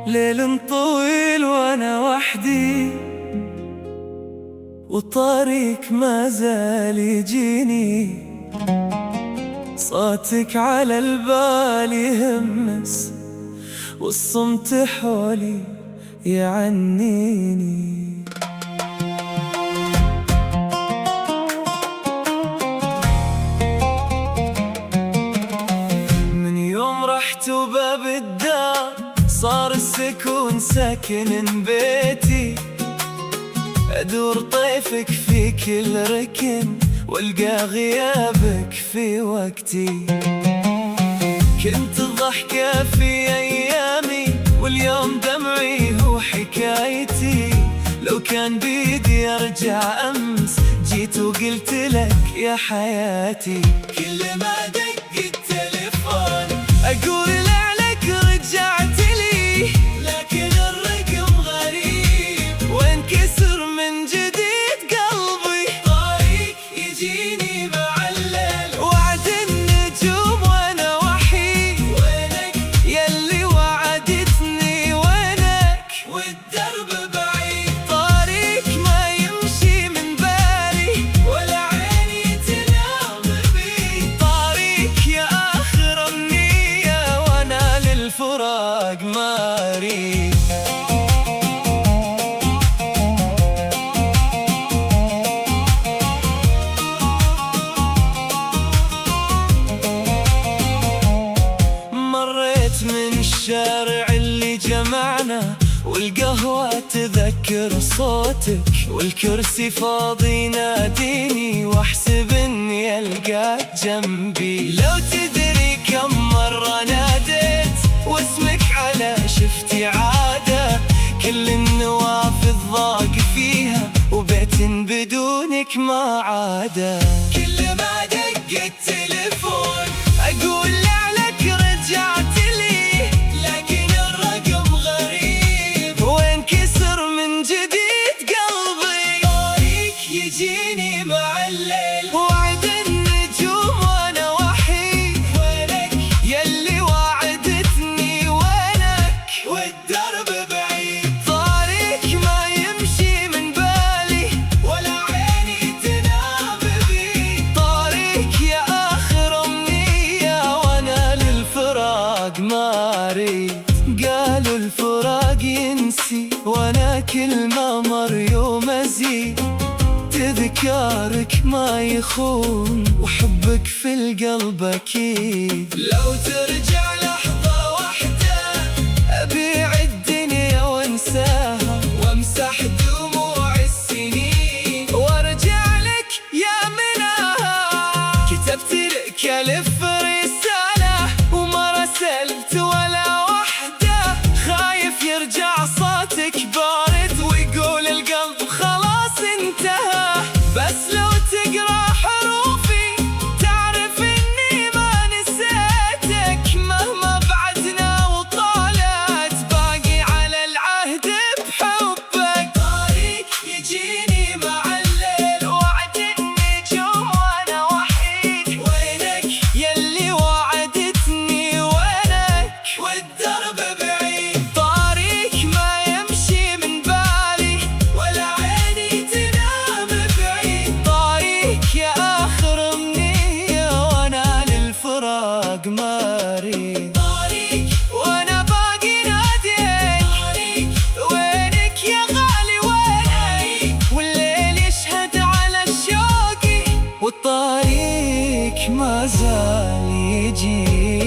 ليل طويل وانا وحدي، والطريق ما زال يجيني، صوتك على البال يهمس، والصمت حولي يعنيني. من يوم رحت وباب الدار صار السكون ساكن بيتي، أدور طيفك في كل ركن، والقى غيابك في وقتي. كنت ضحكة في أيامي، واليوم دمعي هو حكايتي. لو كان بيدي أرجع أمس، جيت وقلت لك يا حياتي. كل ما دق التليفون أقول لك رجعت لي، لكن الرقم غريب وانكسر من جديد قلبي. طريق يجيني معلل، وعد النجوم وانا وحيد. وينك يلي وعدتني، وينك والدرب بعيد. طريق ما يمشي من بالي، ولا عيني تنام بي. طريق يا آخر أمنية، وانا للفراق ما أريد. مريت من الشارع اللي جمعنا، والقهوة تذكر صوتك، والكرسي فاضي ناديني، واحسب اني القاك جنبي. لو تدري كم مرة ناديت واسمك على شفتي عادة، كل النوافذ ضاق فيها، وبيت بدونك ما عادة. كل ما دق التليفون أقول لك رجعت لي، لكن الرقم غريب وانكسر من جديد قلبي. طريق يجيني مع الليل، وعد النجوم وانا وحيد. وينك يلي وعدتني، وينك والدرب بعيد. طريق ما يمشي من بالي، ولا عيني تنام بي. طريق يا آخر أمنية، وانا للفراق ما أريد. قالوا الفراق ينسي، وانا كل ما مر يوم أزيد. تذكارك ما يخون، وحبك في القلب أكيد. لو ترجع لحظة واحدة أبيع الدنيا وانساها، وامسح دموع السنين، وارجع لك يا مناها. كتبت لك ألف رسالة، وما رسلت ولا واحدة. خايف يرجع صوتك بارد، ويقول القلب خلاص انتهى. بس لو تقرأ حروفي تعرف اني ما نسيتك، مهما بعدنا وطالت باقي على العهد بحبك. طريق يجيني مع الليل، وعد النجوم وانا وحيد. وينك يلي وعدتني، وينك والدرب بعيد. طريق ما يمشي من بالي، ولا عيني تنام بعيد. طريق يا آخر أمنية، وانا للفراق ما أريد. طريق وانا باقي ناديك. طريق وينك يا غالي، وينك والليل يشهد على الشوق، والطريق ما زال يجي.